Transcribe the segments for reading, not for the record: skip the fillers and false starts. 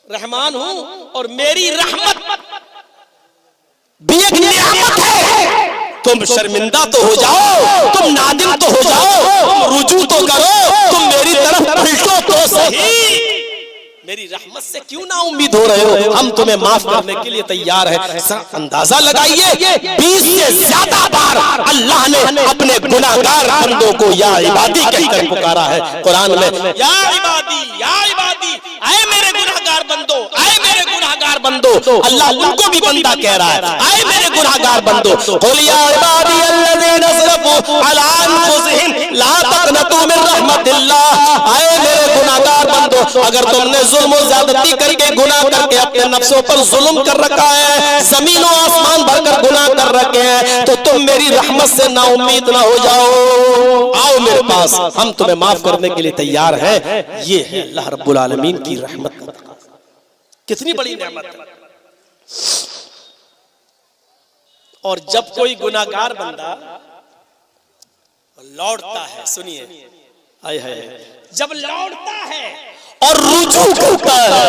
रहमान हूं और मेरी रहमत भी एक नियामत है। तुम शर्मिंदा तो हो जाओ, तुम नादिम तो हो जाओ, तुम रुजू तो करो, तुम मेरी तरफ पलटो तो सही। मेरी रहमत से क्यों ना उम्मीद हो रहे हो? हम तुम्हें माफ करने के लिए तैयार हैं। अंदाजा लगाइए 20 से ज्यादा बार अल्लाह ने अपने गुनाहगार बंदों को या इबादी कहकर पुकारा है कुरान में। या इबादी, आए मेरे गुनाहगार बंदो, आए मेरे गुनाहगार बंदो। अल्लाह उनको भी बंदा कह रहा है, आए मेरे गुनाहगार बंदो। कुल या इबादी अल्लज़ीना असरफ़ू अला अनफुसिहिम ला तक़नतू मिन रहमतिल्लाह। आए मेरे गुनाहगार बंदो, अगर तुमने जुल्म और ज़्यादती करके गुनाह करके अपने नफ्सों पर जुल्म कर रखा है, जमीन और आसमान भरकर गुनाह कर रखे हैं, तो तुम मेरी रहमत से ना उम्मीद ना हो जाओ। आओ मेरे पास, हम तुम्हें माफ करने के लिए तैयार हैं। ये है अल्लाह रब्बुल आलमीन की रहमत का तकाज़ा। कितनी बड़ी नेमत है। और जब कोई गुनाहगार बंदा लौटता है, सुनिए, हाय हाय, जब लौटता है और रुजू करता है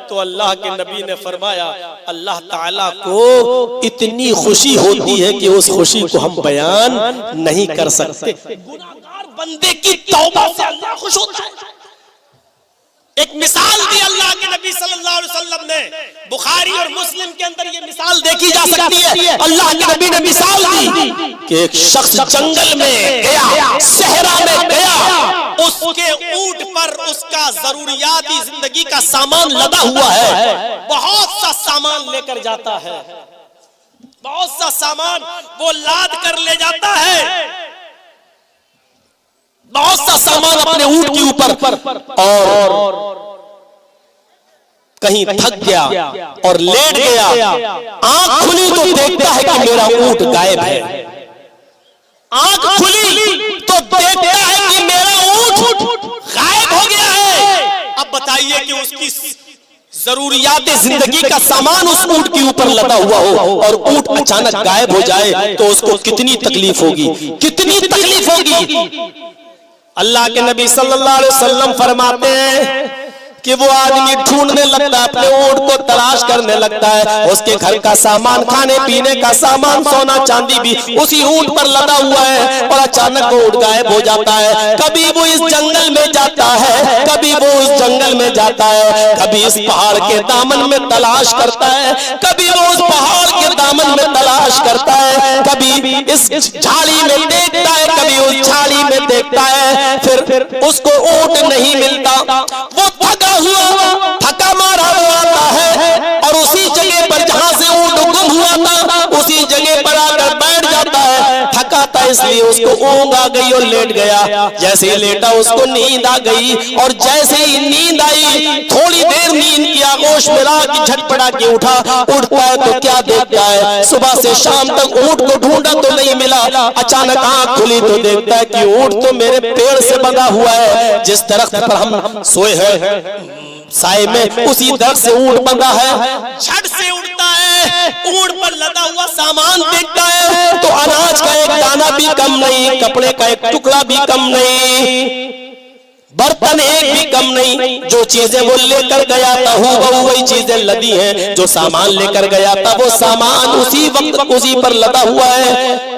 तो अल्लाह के नबी ने फरमाया अल्लाह ताला को इतनी खुशी होती है कि उस खुशी को हम बयान नहीं कर सकते। गुनाहगार बंदे की तौबा से अल्लाह खुश होता है। एक मिसाल दी अल्लाह के नबी सल्लल्लाहु अलैहि वसल्लम ने, बुखारी और मुस्लिम के अंदर ये मिसाल देखी जा सकती है। अल्लाह के नबी ने मिसाल दी कि एक शख्स जंगल में गया, सहरा में गया, उसके ऊंट पर उसका जरूरियाती जिंदगी का सामान लदा हुआ है। बहुत सा सामान लेकर जाता है, बहुत सा सामान वो लाद कर ले जाता है, बहुत सा सामान अपने ऊंट के ऊपर, और कहीं थक गया और लेट गया। आंख खुली तो देखता है कि मेरा ऊंट गायब है। आंख खुली तो देखता है कि मेरा ऊंट गायब हो गया है। अब बताइए कि उसकी जरूरियात जिंदगी का सामान उस ऊंट के ऊपर लदा हुआ हो और ऊंट अचानक गायब हो जाए तो उसको कितनी तकलीफ होगी, कितनी तकलीफ होगी। अल्लाह के नबी सल्लल्लाहु अलैहि वसल्लम फरमाते हैं कि वो आदमी ढूंढने लगता है, अपने ऊंट को तलाश करने लगता है। उसके घर का सामान, खाने पीने का सामान, सोना चांदी भी उसी ऊंट पर लदा हुआ है और अचानक वो ऊंट गायब हो जाता है। कभी वो इस जंगल में जाता है, कभी वो उस जंगल में जाता है, कभी इस पहाड़ के दामन में तलाश करता है, कभी वो उस पहाड़ के दामन में तलाश करता है, कभी इस झाड़ी में देखता है, कभी उस झाड़ी में देखता है, फिर उसको ऊंट नहीं मिलता। वो थका मारा हुआ आता है और उसी जगह पर जहां से ऊंट गुम हुआ था उसी जगह पर आकर बैठ जाता है। थका था इसलिए उसको ऊंघ आ गई और लेट गया। जैसे ही लेटा उसको नींद आ गई और जैसे ही नींद आई, थोड़ी देर नींद की आगोश मिला कि झटपटा के उठता है तो क्या देखता है, सुबह से शाम तक ऊंट को ढूंढा तो नहीं मिला। अचानक आंख खुली तो देखता है कि ऊंट तो मेरे पेड़ से बंधा हुआ है, जिस दरख्त पर हम सोए हैं साए में, उसी दरख्त से ऊंट बंधा है। झट से उठता है, ऊंट पर लदा हुआ सामान देखता है तो अनाज का एक दाना भी कम नहीं, कपड़े का एक टुकड़ा भी कम नहीं, बर्तन एक भी कम नहीं। जो चीजें वो लेकर गया था वही चीजें लदी हैं, जो सामान लेकर गया था वो सामान उसी वक्त उसी पर लदा हुआ है।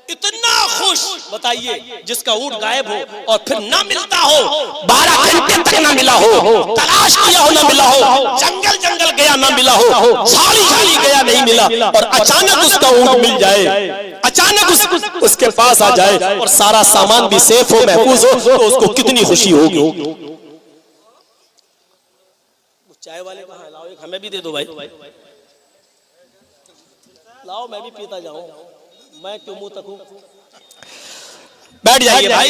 इतना खुश, बताइए, जिसका ऊंट गायब हो और फिर ना मिलता हो, 12 घंटे तक ना मिला हो, तलाश किया हो ना मिला हो, जंगल जंगल गया ना मिला हो, झाड़ी झाड़ी गया नहीं मिला, और अचानक उसका ऊंट मिल जाए, अचानक उसके पास आ जाए और सारा सामान भी सेफ हो, महफूज हो, तो उसको कितनी खुशी होगी। चाय वाले कहाँ, लाओ एक हमें भी दे दो भाई, लाओ मैं भी पीता जाऊं, मैं क्यों मुंह तकूं। बैठ जाइए भाई।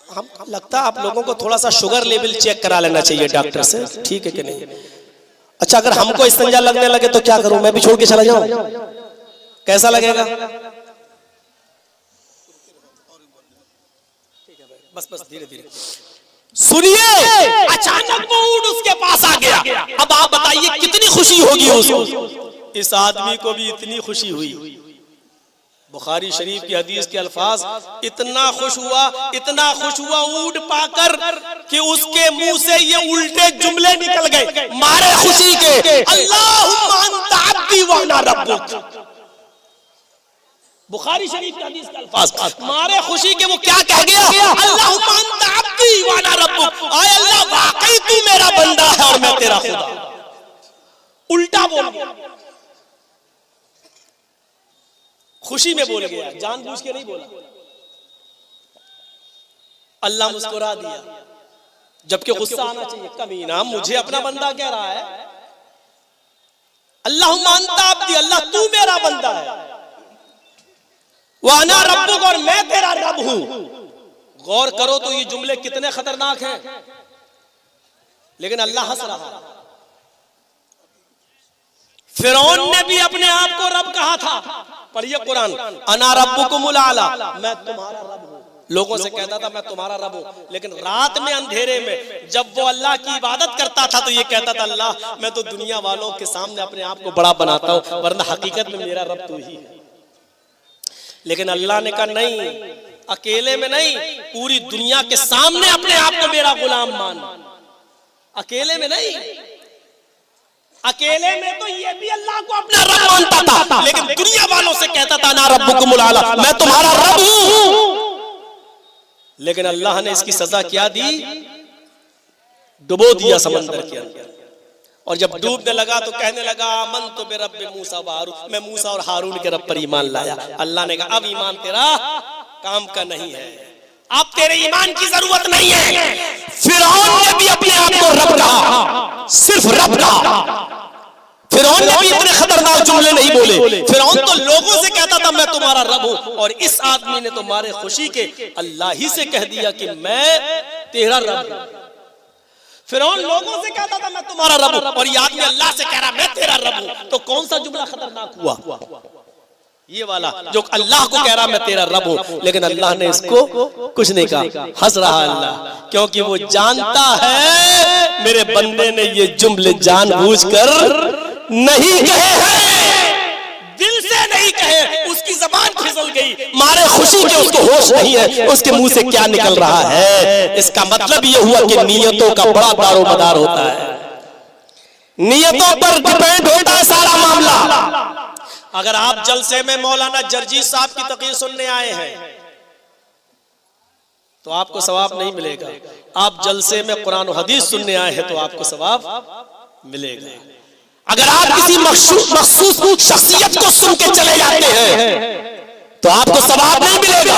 हम लगता है आप लोगों को थोड़ा सा शुगर लेवल चेक करा लेना चाहिए डॉक्टर से, ठीक है कि नहीं? अच्छा, अगर हमको इस्तंजा लगने लगे तो क्या करूं, मैं भी छोड़ के चला जाऊं? कैसा लगेगा? बस बस धीरे धीरे सुनिए। अचानक वो ऊंट उसके पास आ गया। अब आप बताइए कितनी खुशी होगी उसको। इस आदमी को भी इतनी खुशी हुई। बुखारी शरीफ की हदीस के अल्फाज, इतना खुश हुआ ऊंट पाकर कि उसके मुंह से ये उल्टे जुमले निकल गए मारे खुशी के, अल्लाहुम्मा अंता अब्दी व अना रब्बुक। बुखारी शरीफ की हदीस के अल्फाज, मारे खुशी के वो क्या कह गया, अल्लाहुम्मा अंता अब्दी व अना रब्बुक, आय अल्लाह वाकई तू मेरा बंदा है और मैं तेरा खुदा। उल्टा बोल गया, खुशी में बोल गया, जानबूझ के नहीं बोला। अल्लाह मुस्कुरा दिया, जबकि गुस्सा आना चाहिए, कमीना मुझे अपना बंदा कह रहा है। अल्लाहुम्मा अंता अब्दी, अल्लाह तू मेरा बंदा है, व अना रब्बुक, और मैं तेरा रब हूं। गौर करो तो ये जुमले कितने खतरनाक हैं, लेकिन अल्लाह हंस रहा है। फिरौन ने भी अपने आप को रब कहा था, पढ़िए कुरान, अना रब्बुकुमुल आला, मैं तुम्हारा रब हूं। लोगों से कहता था मैं तुम्हारा रब हूं, लेकिन रात में अंधेरे में जब वो अल्लाह की इबादत करता था तो ये कहता था अल्लाह मैं तो दुनिया वालों के सामने अपने आप को बड़ा बनाता हूं, वरना हकीकत में मेरा रब तू ही है। लेकिन अल्लाह ने कहा नहीं, अकेले में नहीं, पूरी दुनिया के सामने अपने आप को मेरा गुलाम मान। अकेले में नहीं, अकेले में तो ये भी अल्लाह को अपना रब मानता था, लेकिन दुनिया वालों से कहता था ना रब्बुकुमुल आला, मैं तुम्हारा रब हूं। लेकिन अल्लाह ने इसकी सजा क्या दी, डुबो दिया समंदर के अंदर। और जब डूबने लगा तो कहने लगा आमन तो बेरब्बे मूसा व हारून, मैं मूसा और हारून के रब पर ईमान लाया। अल्लाह ने कहा अब ईमान तेरा काम का नहीं है, अब तेरे ईमान की जरूरत नहीं है। फिरौन ने भी अपने आप को रब कहा, सिर्फ रब कहा। फिरौन ने भी इतने खतरनाक जुमले नहीं बोले। फिरौन तो लोगों से कहता था मैं तुम्हारा रब हूं, और इस आदमी ने तो मारे खुशी के अल्लाह ही से कह दिया कि मैं तेरा रब हूं। फिरौन लोगों से कहता था मैं तुम्हारा रब हूं, और ये आदमी अल्लाह से कह रहा मैं तेरा रब हूं। तो कौन सा जुमला खतरनाक हुआ, ये वाला जो अल्लाह को कह रहा मैं तेरा रब हूं, लेकिन अल्लाह ने इसको कुछ नहीं कहा, हंस रहा अल्लाह, क्योंकि वो जानता है मेरे बंदे ने ये जुमले जानबूझकर नहीं कहे हैं, दिल से नहीं कहे, उसकी जबान फिसल गई, मारे खुशी के उसको होश नहीं है उसके मुंह से क्या निकल रहा है। इसका मतलब ये हुआ कि नियतों का बड़ा दारोमदार होता है, नियतों पर डिपेंड होता है सारा मामला। अगर आप जलसे में मौलाना जर्जी साहब की तकरीर सुनने आए हैं तो आपको सवाब नहीं मिलेगा, आप जलसे में कुरान और हदीस सुनने आए हैं तो आपको सवाब मिलेगा। अगर आप किसी मखसूस शख्सियत को सुन के चले जाते हैं तो आपको सवाब नहीं मिलेगा।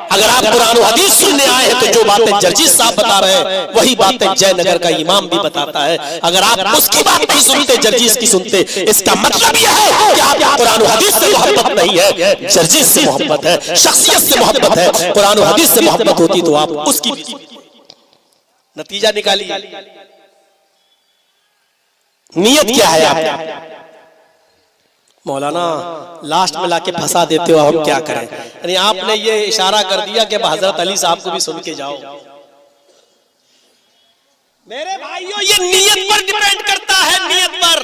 अगर आप कुरान और हदीस सुनने आए हैं तो जो बातें जर्जी साहब बता रहे हैं वही बातें जयनगर का इमाम भी बताता है। अगर आप उसकी बात नहीं सुनते, जर्जीस की सुनते, इसका मतलब यह है कि आप कुरान और हदीस से मोहब्बत नहीं है, जर्जीस से मोहब्बत है, शख्सियत से मोहब्बत है। कुरान और हदीस से मोहब्बत होती तो आप उसकी भी नतीजा निकालिए। नियत क्या है आपकी? मौलाना लास्ट में लाके फंसा देते हो, हम क्या करें? यानी आपने ये इशारा कर दिया कि हजरत अली साहब को भी सुन के जाओ। मेरे भाइयों ये नियत पर डिपेंड करता है, नियत पर।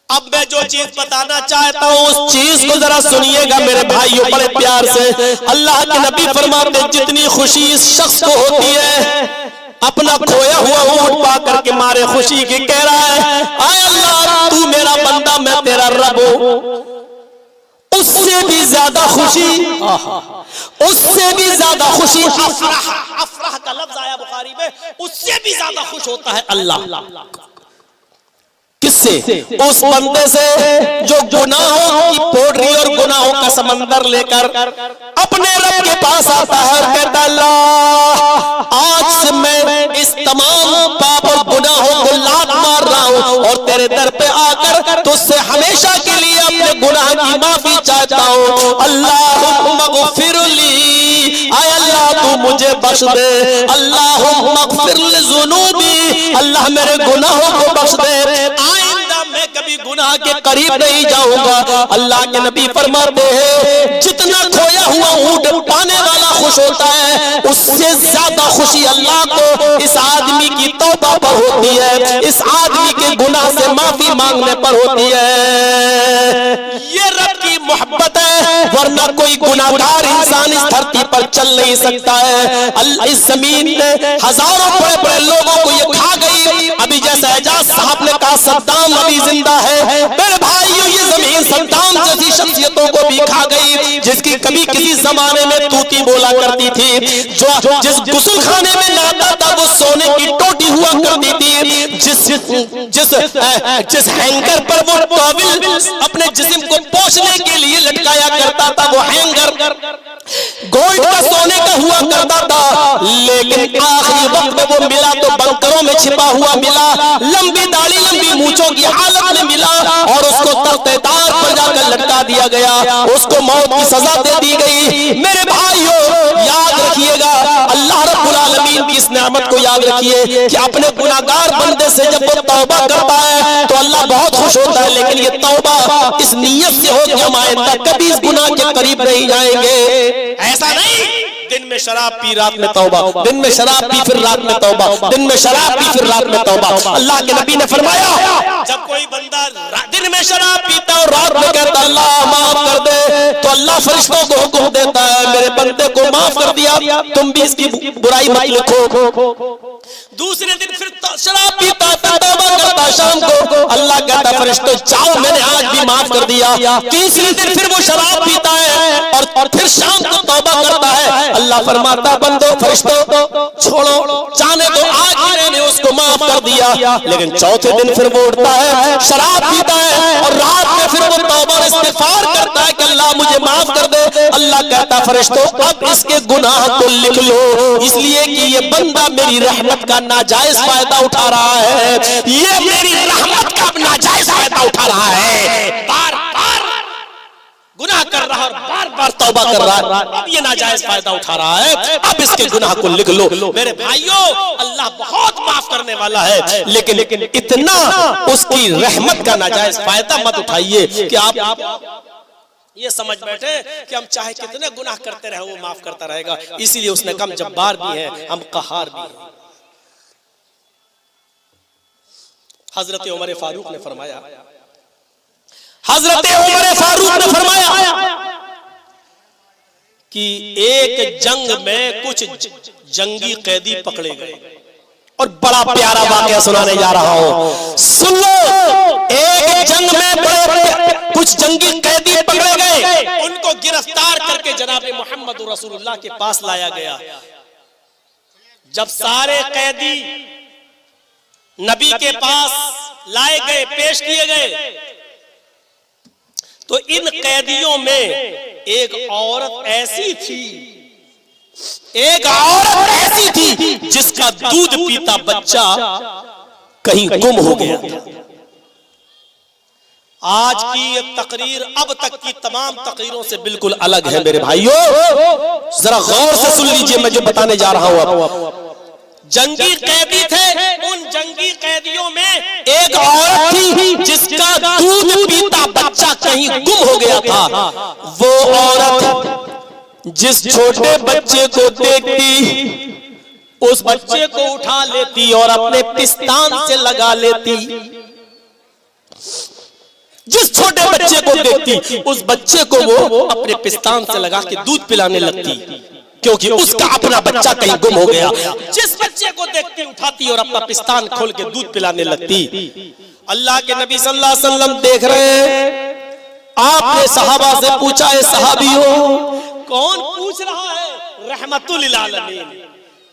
अब मैं जो चीज बताना चाहता हूँ उस चीज को जरा सुनिएगा मेरे भाइयों बड़े प्यार से। अल्लाह के नबी फरमाते जितनी खुशी इस शख्स को होती है अपना खोया हुआ ऊंट पा करके मारे खुशी की कह रहा है आय अल्लाह तू मेरा बंदा मैं तेरा रब हूं, उससे भी ज्यादा खुशी, उससे भी ज्यादा खुशी अफराह, अफराह का लफ्ज आया बुखारी में, उससे भी ज्यादा खुश होता है अल्लाह। किससे? उस बंदे से जो गुनाहों की पोटली और गुनाहों का समंदर लेकर अपने रब के पास आता है और कहता अल्लाह आज से मैं इस तमाम पाप और गुनाहों को लात मार रहा हूं और तेरे दर पे आकर तुझसे हमेशा के लिए अपने गुनाह की माफी चाहता हूं। अल्लाहुम्मा गफिरली, आय अल्लाह तू मुझे बख्श दे, अल्लाहुम्मा गफिर लिज़ुनूबी, अल्लाह मेरे गुनाहों को बख्श दे, आइंदा मैं कभी गुनाह के करीब नहीं जाऊंगा। अल्लाह के नबी फरमाते हैं जितना खोया हुआ ऊंट पाने वाला खुश होता है उससे ज्यादा खुशी अल्लाह को इस आदमी की तौबा पर होती है, इस आदमी के गुनाह से माफी मांगने पर होती है। ये रब मोहब्बत है, वरना कोई गुनाहगार इंसान इस धरती पर चल नहीं सकता है। इस जमीन ने हजारों बड़े बड़े लोगों को ये खा गई। अभी जैसा एजाज साहब ने कहा सद्दाम अभी जिंदा है, मेरे भाइयों ये जमीन सद्दाम जैसी शख्सियतों को भी खा गई, जिसकी कभी किसी जमाने में तूती बोला करती थी, जो जिस गुस्ल खाने में नहाता था वो सोने की टोटी हुआ करती थी, जिस हैंगर पर वो टॉवेल अपने जिस्म को पोंछने के लिए लटकाया करता था वो हैंगर गोल्ड का सोने का हुआ करता था, लेकिन आखिरी वक्त में वो मिला तो बंकरों में छिपा हुआ मिला, लंबी दाढ़ी लंबी मूंछों की हालत में मिला और उसको तख्तेदार पर जाकर लटका दिया गया, उसको मौत की सजा दे दी गई। मेरे भाइयों याद रखिएगा, अल्लाह रब्बुल आलमीन की इस नेमत को याद रखिए कि अपने गुनाहगार बंदे से जब वो तौबा करता है तो अल्लाह बहुत खुश होता है, लेकिन ये तौबा इस नीयत से हो कि हम आइंदा कभी इस गुनाह के करीब नहीं जाएंगे। ऐसा नहीं दिन में शराब पी रात में तौबा, दिन में शराब पी फिर रात में तौबा, दिन में शराब पी फिर रात में तौबा। अल्लाह के नबी ने फरमाया जब कोई बंदा दिन में शराब पीता और रात में कहता अल्लाह माफ कर दे, तो अल्लाह फरिश्तों को हुक्म देता है मेरे बंदे को माफ कर दिया, तुम भी इसकी बुराई मत लिखो। दूसरे दिन फिर शराब पीता तौबा करता शाम को, अल्लाह कहता फरिश्तों जाओ मैंने आज भी माफ कर दिया। तीसरे दिन फिर वो शराब पीता है और फिर शाम को तौबा करता है, अल्लाह फरमाता बंदो फरिश्तों छोड़ो जाने दो, आज ही मैंने उसको माफ कर दिया। लेकिन चौथे दिन फिर वो उठता है शराब पीता है और रात में फिर वो तौबा और इस्तिगफार करता है कि अल्लाह मुझे माफ कर दे। अल्लाह कहता फरिश्तों अब इसके गुनाह को लिख लो, इसलिए कि ये बंदा मेरी रहमत का नाजायज फायदा उठा रहा है, ये मेरी रहमत का नाजायज फायदा उठा रहा है, बार बार गुनाह कर रहा है और बार बार तौबा कर रहा है, अब ये नाजायज फायदा उठा रहा है, अब इसके गुनाह को लिख लो। मेरे भाइयों अल्लाह बहुत माफ करने वाला है, लेकिन इतना उसकी रहमत का नाजायज फायदा मत उठाइए कि आप ये समझ बैठे कि हम चाहे कितने गुनाह करते रहे वो माफ करता रहेगा। इसीलिए उसने कहा हम जब्बार भी हैं, हम कहार भी हैं। हजरत उमर फारूक ने फरमाया, हजरत उमर फारूक ने फरमाया कि एक जंग में कुछ जंगी कैदी पकड़े गए, और बड़ा प्यारा वाकया सुनाने जा रहा हूं, सुन लो। एक जंग में कुछ जंगी कैदी पकड़े गए, उनको गिरफ्तार करके जनाब मोहम्मद रसूलुल्लाह के पास लाया गया। जब सारे कैदी नबी के पास लाए गए, पेश किए गए, तो इन कैदियों में एक औरत ऐसी थी, एक औरत ऐसी थी जिसका दूध पीता बच्चा कहीं गुम हो गया था। आज की ये तकरीर अब तक की तमाम तकरीरों से बिल्कुल अलग है मेरे भाइयों, जरा गौर से सुन लीजिए मैं जो बताने जा रहा हूं। जंगी कैदी थे, उन जंगी कैदियों में एक औरत थी जिसका दूध पीता बच्चा कहीं गुम हो गया था। वो औरत जिस छोटे बच्चे को देखती उस बच्चे को उठा लेती और अपने पिस्तान से लगा लेती। जिस छोटे बच्चे को देखती उस बच्चे को वो अपने पिस्तान से लगा के दूध पिलाने लगती, क्योंकि उसका अपना बच्चा कहीं गुम हो गया। जिस बच्चे को देखती उठाती और अपना पिस्तान खोल के दूध पिलाने लगती। अल्लाह के नबी सल्लल्लाहु अलैहि वसल्लम देख रहे हैं। आपने सहाबा से पूछा है सहाबियों, कौन पूछ रहा है? रहमतुल लिल आलमीन।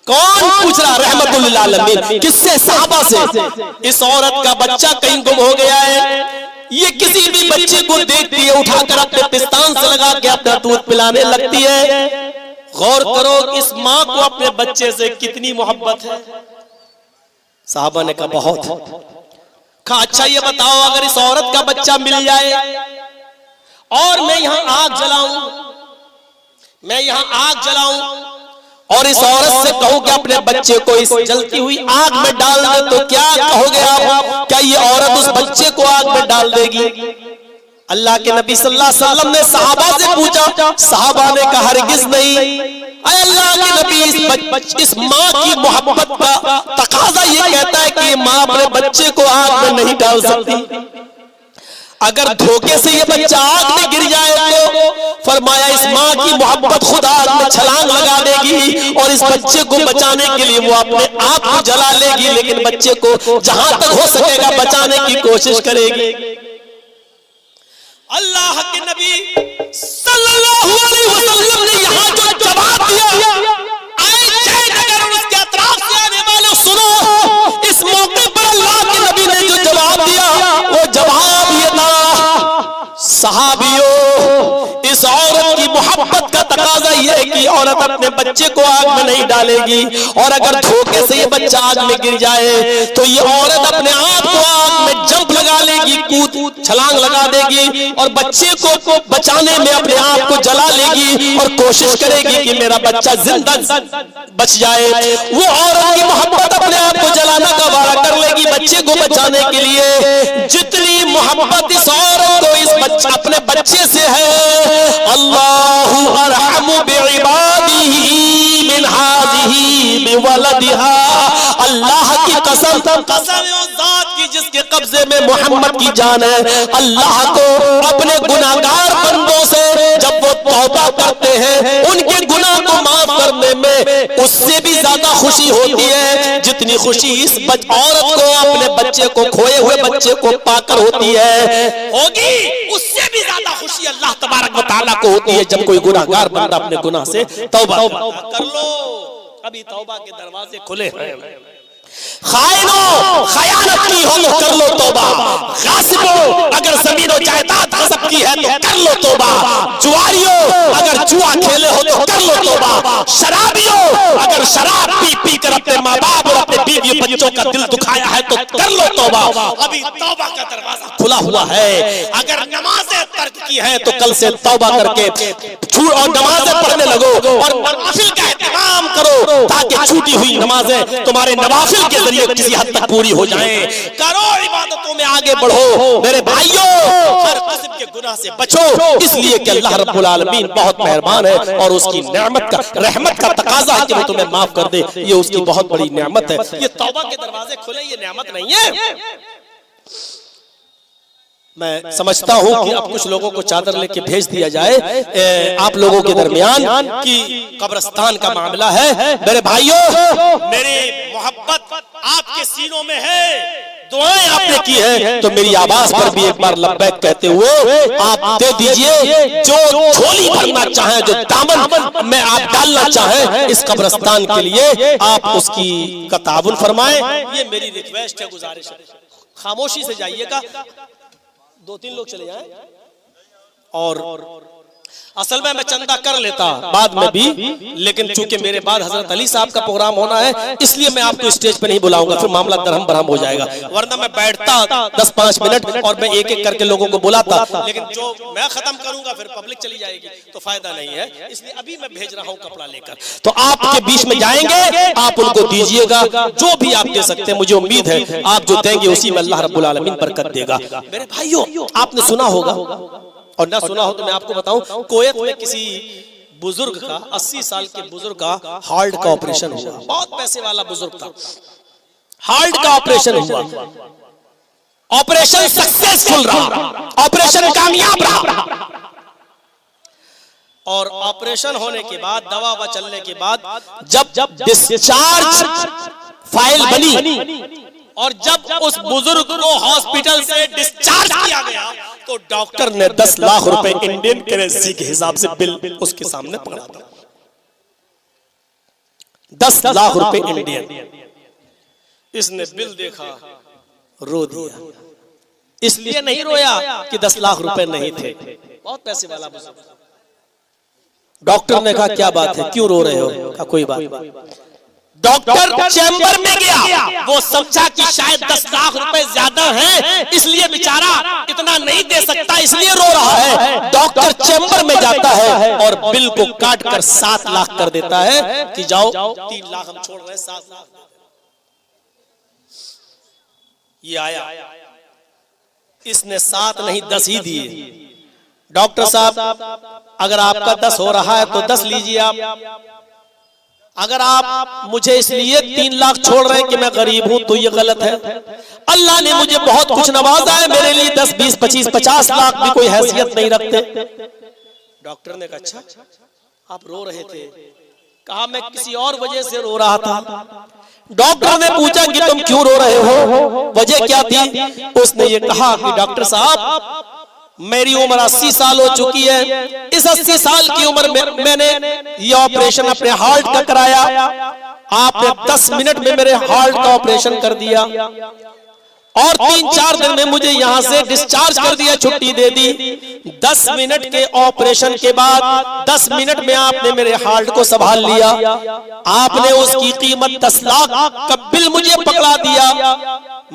कौन पूछ रहा? रहमतुल लिल आलमीन। किससे? सहाबा से। इस औरत का बच्चा कहीं गुम हो गया है, ये किसी भी बच्चे को देखती है उठाकर अपने पिस्तान से लगा के अपना दूध पिलाने लगती है। गौर करो इस माँ को अपने बच्चे से कितनी मोहब्बत है। साहबा ने कहा बहुत। कहा अच्छा ये बताओ अगर इस औरत का बच्चा मिल जाए और मैं यहाँ आग जलाऊं, मैं यहाँ आग जलाऊं और इस औरत से कहूं कि अपने बच्चे को इस जलती हुई आग में डाल दे, तो क्या कहोगे आप? क्या ये औरत उस बच्चे को आग में डाल देगी? अल्लाह के नबी सल्लल्लाहु अलैहि वसल्लम ने सहाबा से पूछा, सहाबा ने कहा हरगिज नहीं। अल्लाह के नबी इस माँ की मोहब्बत का तकाजा ये कहता है कि ये माँ अपने बच्चे को आग में नहीं डाल सकती। अगर धोखे से ये बच्चा आग में गिर जाए तो फरमाया इस माँ की मोहब्बत खुद आग में छलांग लगा देगी और इस बच्चे को बचाने के लिए वो अपने आप को जला लेगी, लेकिन बच्चे को जहां तक हो सकेगा बचाने की कोशिश करेगी। अल्लाह के नबी सल्लल्लाहु अलैहि वसल्लम ने यहां जो जवाब दिया, अगर उसके अतराफ से आने वाले सुनो, इस मौके पर अल्लाह के नबी ने जो जवाब दिया वो जवाब ये था, सहाबियों इस औरत की मोहब्बत का तकाजा ये है कि औरत अपने बच्चे को आग में नहीं डालेगी, और अगर धोखे से ये बच्चा आग में गिर जाए तो ये औरत अपने आप को आग में जंप लगा लेगी, कूद छलांग लगा देगी और बच्चे को बचाने में अपने आप को जला लेगी और कोशिश करेगी कि मेरा बच्चा जिंदा बच जाए। वो औरत की मोहब्बत अपने आप को जलाना का वादा कर लेगी बच्चे को बचाने के लिए। जितनी मोहब्बत इस औरत को इस अपने बच्चे से है, अल्लाहु अरहमु बिइबादिही मिन हाज़िही बिवलदिहा। अल्लाह की कसम, कसम उस जात की जिसके कब्जे में मोहम्मद की जान है, अल्लाह को अपने गुनाहगार बंदों से जब वो तौबा करते हैं उनके गुनाह को माफ करने में उससे भी ज्यादा खुशी होती है जितनी खुशी इस औरत को अपने बच्चे को, खोए हुए बच्चे को पाकर होती है, होगी उससे भी ज्यादा खुशी अल्लाह तबारक व तआला को होती है जब कोई गुनाहगार बंदा अपने गुनाह से तौबा कर लो। अभी तौबा के दरवाजे खुले हैं। खाइनो खयानत की हो तो कर लो तौबा, गासिबो अगर जमीन और जायदाद गस्ब की है तो कर लो तौबा, जुआरियो अगर जुआ खेले हो तो कर लो तौबा, शराबियो अगर शराब पी पी कर अपने माँ बाप और अपने बीवी बच्चों का दिल दुखाया है तो कर लो तौबा। अभी तौबा का दरवाजा खुला हुआ है। अगर नमाजें तर्क की है तो कल से तौबा करके और नमाजें पढ़ने लगो और नवाफिल का एहतमाम करो ताकि छूटी हुई नमाजें तुम्हारे नवाफिल के जरिए किसी हद तक पूरी हो जाएं। करो इबादतों में आगे बढ़ो मेरे भाइयों, हर किस्म के गुनाह से बचो, इसलिए कि अल्लाह रब्बुल आलमीन बहुत मेहरबान है और उसकी नेमत का, रहमत का तकाजा है कि वो तुम्हें माफ कर दे। ये उसकी बहुत बड़ी नेमत है। ये तौबा के दरवाजे खुले, ये नेमत नहीं है। मैं समझता हूं कि अब कुछ लोगों को चादर लेके भेज दिया जाए आप लोगों के दरमियान कि कब्रिस्तान का मामला है। मेरे भाइयों, मेरी मोहब्बत आपके सीनों में है, दुआएं आपने की है तो मेरी आवाज पर भी एक बार लब्बैक कहते हुए आप दे दीजिए। जो झोली भरना चाहे, जो दामन में आप डालना चाहें इस कब्रिस्तान के लिए, आप उसकी का ताबुन फरमाएं। ये मेरी रिक्वेस्ट है, गुजारिश है। खामोशी से जाइएगा, 2-3 लोग चले जाएं। और असल में मैं चंदा कर लेता बाद में भी, लेकिन चूंकि मेरे बाद हजरत अली साहब का प्रोग्राम होना है इसलिए मैं आपको स्टेज पे नहीं बुलाऊंगा, फिर मामला दरहम बरहम हो जाएगा। वरना मैं बैठता 10-5 मिनट और मैं एक एक करके लोगों को बुलाता, लेकिन जो मैं खत्म करूंगा फिर पब्लिक चली जाएगी तो फायदा नहीं है। इसलिए अभी मैं भेज रहा हूँ कपड़ा लेकर, तो आपके बीच में जाएंगे, आप उनको दीजिएगा जो भी आप दे सकते हैं। मुझे उम्मीद है आप जो देंगे उसी में अल्लाह रब्बुल आलमीन बरकत देगा। मेरे भाइयों, आपने सुना होगा और ना सुना हो तो मैं आपको बताऊं, कुवैत में किसी बुजुर्ग का, 80 साल के बुजुर्ग का हार्ट का ऑपरेशन हुआ। बहुत पैसे वाला बुजुर्ग था, हार्ट का ऑपरेशन हुआ, ऑपरेशन सक्सेसफुल रहा, ऑपरेशन कामयाब रहा। और ऑपरेशन होने के बाद, दवा वा चलने के बाद जब डिस्चार्ज फाइल बनी और जब उस बुजुर्ग को हॉस्पिटल से डिस्चार्ज किया गया तो डॉक्टर ने 10 लाख रुपए इंडियन करेंसी के हिसाब से बिल उसके सामने पकड़ा था। 10 लाख रुपए इंडियन। इसने बिल देखा, रो दिया। इसलिए नहीं रोया कि 10 लाख रुपए नहीं थे, बहुत पैसे वाला बुजुर्ग। डॉक्टर ने कहा क्या बात है, क्यों रो रहे हो? कहा कोई बात नहीं। डॉक्टर चैम्बर में गया, वो समझा कि शायद 10 लाख रुपए ज्यादा हैं, इसलिए बेचारा इतना नहीं दे सकता, इसलिए रो रहा है। डॉक्टर चैम्बर में जाता है और बिल को काट कर 7 लाख कर देता है कि जाओ 3 लाख हम छोड़ रहे हैं, 7 लाख। ये आया, इसने 7 नहीं 10 ही दिए। डॉक्टर साहब अगर आपका 10 हो रहा है तो 10 लीजिए आप। अगर आप मुझे इसलिए 3 लाख छोड़ रहे हैं कि मैं गरीब हूं तो ये गलत है। अल्लाह ने मुझे बहुत कुछ नवाजा है, मेरे लिए 10, 20, 25, 50 लाख भी कोई हैसियत नहीं रखते। डॉक्टर ने कहा अच्छा आप रो रहे थे? कहा मैं किसी और वजह से रो रहा था। डॉक्टर ने पूछा कि तुम क्यों रो रहे हो, वजह क्या थी? उसने ये कहा कि डॉक्टर साहब मेरी उम्र 80 साल हो चुकी है, इस 80 साल की उम्र में मैंने ये ऑपरेशन अपने हार्ट का कराया, आपने 10 मिनट में मेरे हार्ट का ऑपरेशन कर दिया और 3-4 दिन में मुझे यहां से डिस्चार्ज कर दिया, छुट्टी दे दी। 10 मिनट के ऑपरेशन के बाद 10 मिनट में आपने मेरे हार्ट को संभाल लिया। आपने उसकी कीमत 10 लाख का बिल मुझे पकड़ा दिया।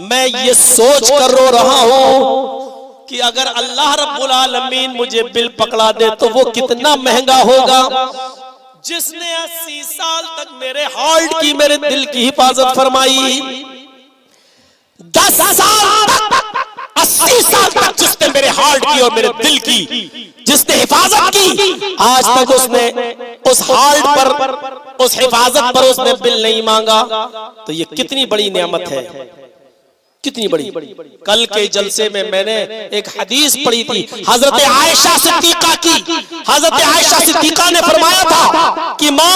मैं ये सोच कर रो रहा हूं कि अगर अल्लाह रब्बुल आलमीन मुझे बिल पकड़ा दे तो वो कितना महंगा होगा। जिसने 80 साल तक मेरे हार्ट की, मेरे दिल की हिफाजत फरमाई, 10 साल तक, 80 साल तक जिसने मेरे हार्ट की और मेरे दिल की जिसने हिफाजत की, आज तक उसने उस हार्ट पर, उस हिफाजत पर उसने बिल नहीं मांगा। तो ये कितनी बड़ी नेमत है, कितनी बड़ी। कल के जलसे में मैंने एक हदीस पढ़ी थी हजरत आयशा सिद्दीका की। हजरत आयशा सिद्दीका ने फरमाया था कि मा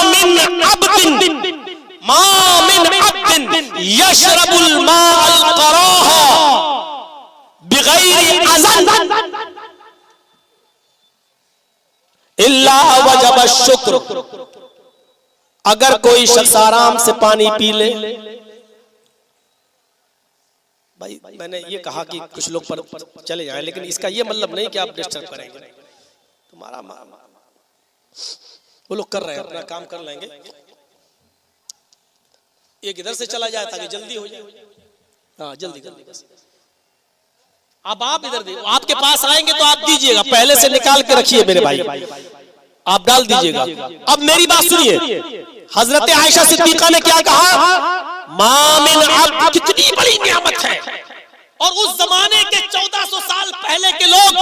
मिन अब्दिन यशरबुल माअल क़राहा बिगैरि अज़न इल्ला वजब शुक्र। अगर कोई शख्स आराम से पानी पी ले, भाई मैंने ये कहा कि कुछ लोग पर चले जाएं, लेकिन इसका ये मतलब नहीं कि आप डिस्टर्ब करेंगे। तुम्हारा वो लोग कर रहे हैं, अपना काम कर लेंगे, एक इधर से चला जाए ताकि जल्दी हो जाए। हाँ जल्दी जल्दी। अब आप इधर दे, आपके पास आएंगे तो आप दीजिएगा, पहले से निकाल के रखिए मेरे भाई, आप डाल दीजिएगा। अब मेरी बात सुनिए, हजरत आयशा सिद्दीका ने क्या कहा? मामिन अब कितनी बड़ी नियामत है। और उस जमाने के 1400 साल पहले के लोग,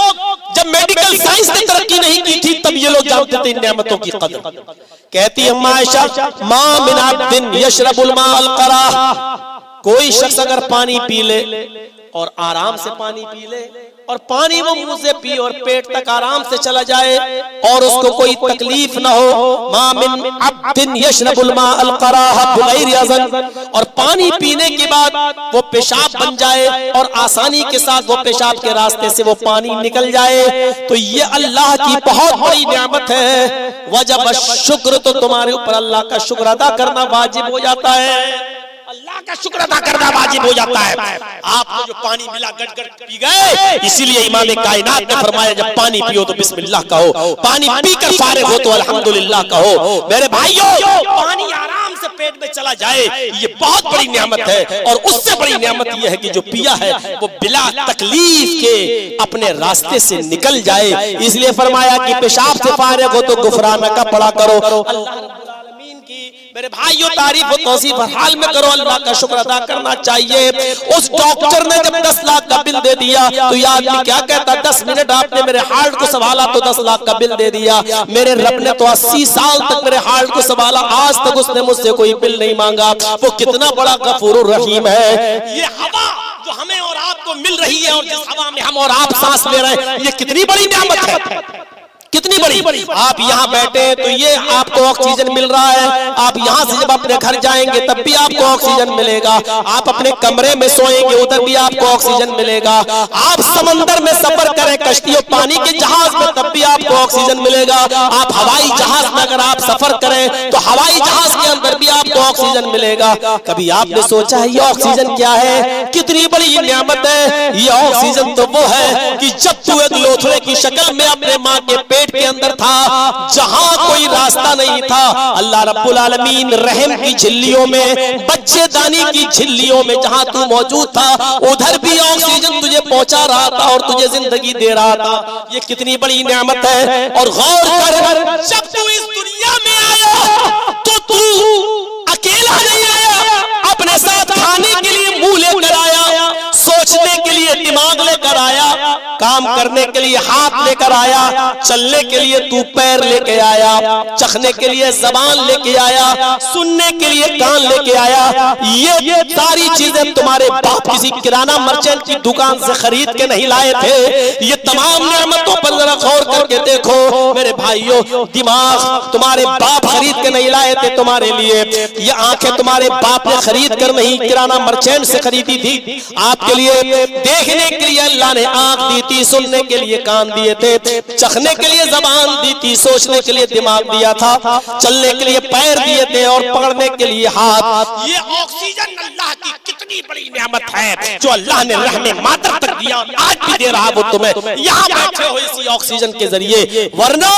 जब मेडिकल साइंस ने तरक्की नहीं की थी, तब ये लोग जानते थे इन नियामतों की कदर। कहती है आयशा, मामिन अब्दिन यशरबुल माअल क़राह, कोई शख्स अगर पानी पी ले और आराम से पानी पी ले, और पानी वो मुंह से पी और पेट तक आराम से चला जाए और उसको कोई तकलीफ ना हो, मा मिन अब्दिन यशरबुल माअल क़राह बिगैरि अज़न, और पानी पीने के बाद वो पेशाब बन जाए और आसानी के साथ वो पेशाब के रास्ते से वो पानी निकल जाए, तो ये अल्लाह की बहुत बड़ी नियामत है। वजब शुक्र, तो तुम्हारे ऊपर अल्लाह का शुक्र अदा करना वाजिब हो जाता है। अल्लाह का शुक्र अदा करना वाजिब हो जाता है। आपको जो पानी मिला गट गट पी गए, इसीलिए इमाम कायनात ने फरमाया जब पानी पियो तो बिस्मिल्लाह कहो, पानी पीकर फारिग हो तो अल्हम्दुलिल्लाह कहो। मेरे भाइयों, पानी आराम से पेट में चला जाए ये बहुत बड़ी नियामत है। और उससे बड़ी नियामत ये है कि जो पिया है वो बिला तकलीफ के अपने रास्ते से निकल जाए। इसलिए फरमाया कि पेशाब से फारिग हो तो गुफराना का पढ़ा करो। मेरे भाइयों, तारीफ और तौसीफ हर हाल में करो, अल्लाह का शुक्र अदा करना चाहिए। उस डॉक्टर ने जब 10 लाख का बिल दे दिया तो ये आदमी क्या कहता, 10 मिनट आपने मेरे हार्ट को संभाला तो 10 लाख का बिल दे दिया। मेरे रब ने तो 80 साल तक मेरे हार्ट को संभाला, आज तक उसने मुझसे कोई बिल नहीं मांगा। वो कितना बड़ा गफूरुर रहीम है। ये हवा जो हमें और आपको मिल रही है और जिस हवा में हम और आप सांस ले रहे हैं, ये कितनी बड़ी नियामत है, कितनी बड़ी। आप यहाँ बैठे हैं तो ये आपको ऑक्सीजन मिल रहा है। आप यहाँ से जब अपने घर जाएंगे तब भी आपको ऑक्सीजन मिलेगा। आप अपने कमरे में सोएंगे उधर भी आपको ऑक्सीजन मिलेगा। आप समंदर में सफर करें कश्ती और पानी के जहाज में तब भी आपको ऑक्सीजन मिलेगा। आप हवाई जहाज में अगर आप सफर करें तो हवाई जहाज के अंदर भी आपको ऑक्सीजन मिलेगा। कभी आपने सोचा है ये ऑक्सीजन क्या है? कितनी बड़ी नियामत है। ये ऑक्सीजन तो वो है कि जब तू एक लोथड़े की शक्ल में अपने माँ के पेट के अंदर था, जहां कोई रास्ता नहीं था, अल्लाह रब्बुल आलमीन रहम की झिल्लियों में, बच्चेदानी की झिल्लियों में जहां तू मौजूद था, उधर भी ऑक्सीजन तुझे पहुंचा रहा था और तुझे जिंदगी दे रहा था। ये कितनी बड़ी नियामत है। और गौर कर, जब तू इस दुनिया में आया तो तू अकेला नहीं आया, अपने साथ खाने के लिए मुंह लेकर आया, सोचने के लिए दिमाग लेकर आया। काम करने के लिए हाथ लेकर आया, चलने के लिए तू पैर लेके आया, चखने के लिए जबान लेके आया, सुनने के लिए कान लेके आया। ये सारी चीजें तुम्हारे बाप किसी किराना मर्चेंट की दुकान से खरीद के नहीं लाए थे। ये तमाम नेमतों पर जरा गौर करके देखो मेरे भाइयों, दिमाग तुम्हारे बाप खरीद के नहीं लाए थे तुम्हारे लिए। ये आंखें तुम्हारे बाप ने खरीद कर नहीं किराना मर्चेंट से खरीदी थी आपके लिए। देखने के लिए अल्लाह ने आंख दी थी, सुनने के लिए कान दिए थे, चखने के लिए जबान दी थी, सोचने के लिए दिमाग दिया था, चलने के लिए पैर दिए थे और पकड़ने के लिए हाथ। ये ऑक्सीजन अल्लाह की कितनी बड़ी नेमत है जो अल्लाह ने रहने मात्र तक दिया, आज भी दे रहा वो तुम्हें। यहाँ बैठे हो इसी ऑक्सीजन के जरिए, वरना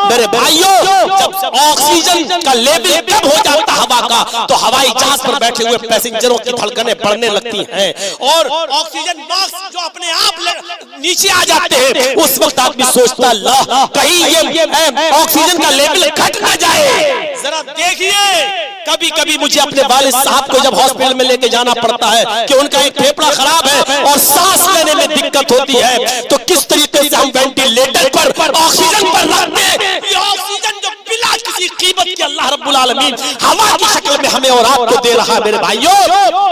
मेरे भाइयों जब ऑक्सीजन का लेवल कम हो जाता हवा का, तो हवाई जहाज पर बैठे हुए पैसेंजरों की धड़कनें बढ़ने लगती हैं और ऑक्सीजन मास्क जो अपने आप नीचे आ जाते हैं, उस वक्त आदमी सोचता अल्लाह कहीं ये ऑक्सीजन का लेवल घट ना जाए। जरा देखिए, कभी कभी मुझे अपने वालिद साहब को जब हॉस्पिटल में लेके जाना पड़ता है कि उनका एक फेफड़ा खराब है और सांस लेने में दिक्कत होती है, तो किस तरीके से हम वेंटिलेटर पर ऑक्सीजन पर रखते हैं। ये ऑक्सीजन जो बिला किसी कीमत के अल्लाह रब्बुल आलमीन हवा की शक्ल में हमें और आपको दे रहा है। मेरे भाइयों,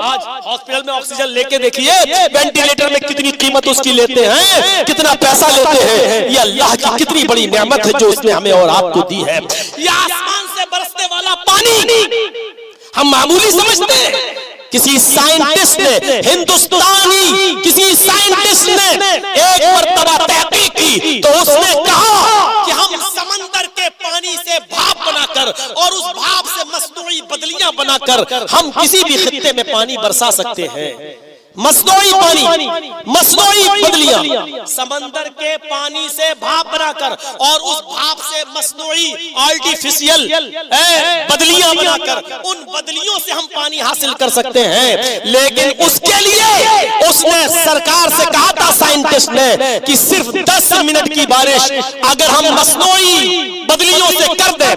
आज हॉस्पिटल में ऑक्सीजन लेके देखिए, वेंटिलेटर में कितनी कीमत उसकी लेते हैं, कितना पैसा लेते हैं। ये अल्लाह की कितनी बड़ी नेमत है जो उसने हमें और आपको दी है। ये आसमान से बरसने वाला पानी हम मामूली समझते हैं। किसी साइंटिस्ट ने, हिंदुस्तानी किसी साइंटिस्ट ने एक मर्तबा तहकीक की तो उसने कहा कि हम समंदर के पानी से भाप बनाकर और उस भाप से मसनूई बदलियां बनाकर हम किसी भी खित्ते में पानी बरसा सकते हैं। मसनूई पानी, मसनूई बदलियां, समंदर के पानी से भाप बनाकर और उस भाप से मसनूई आर्टिफिशियल बदलियां बनाकर उन बदलियों से हम पानी हासिल कर सकते हैं। लेकिन उसके लिए उसने सरकार से कहा था, साइंटिस्ट ने, कि सिर्फ 10 मिनट की बारिश अगर हम मसनूई बदलियों से कर दें,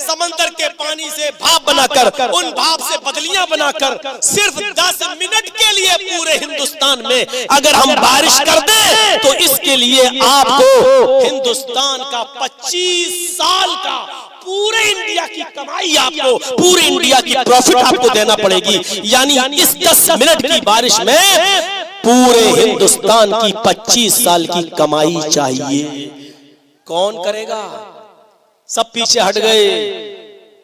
समंदर के पानी से भाप बनाकर उन भाप से बदलियां बनाकर सिर्फ 10 मिनट के लिए पूरे हिंदुस्तान में अगर हम बारिश कर दें, तो इसके लिए आपको हिंदुस्तान का 25 साल का पूरे इंडिया की कमाई, आपको पूरे इंडिया की प्रॉफिट आपको देना पड़ेगी। यानी इस 10 मिनट की बारिश में पूरे हिंदुस्तान की 25 साल की कमाई चाहिए। कौन करेगा? सब पीछे हट गए।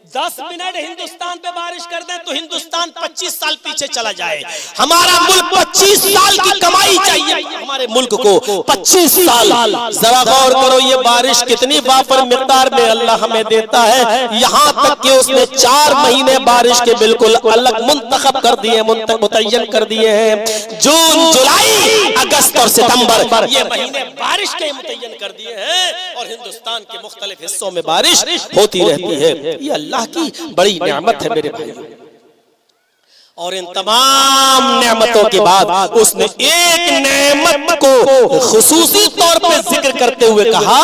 10 मिनट हिंदुस्तान पे बारिश कर दें तो हिंदुस्तान 25 साल पीछे चला जाए। हमारा मुल्क 25 साल की कमाई चाहिए, हमारे मुल्क को 25 साल। जरा गौर करो, ये बारिश कितनी वाफर मिकदार में अल्लाह हमें देता है। यहाँ तक कि उसने 4 महीने बारिश के बिल्कुल अलग मुंतखब कर दिए, मुतय्यन कर दिए हैं। जून, जुलाई, अगस्त और सितंबर, ये महीने बारिश के मुतय्यन कर दिए हैं और हिंदुस्तान के मुख्तलिफ हिस्सों में बारिश होती रहती है। ये अल्लाह की बड़ी नेमत है मेरे भाई। और इन तमाम नेमतों के बाद उसने एक नेमत को खुसूसी तौर पे जिक्र करते हुए कहा,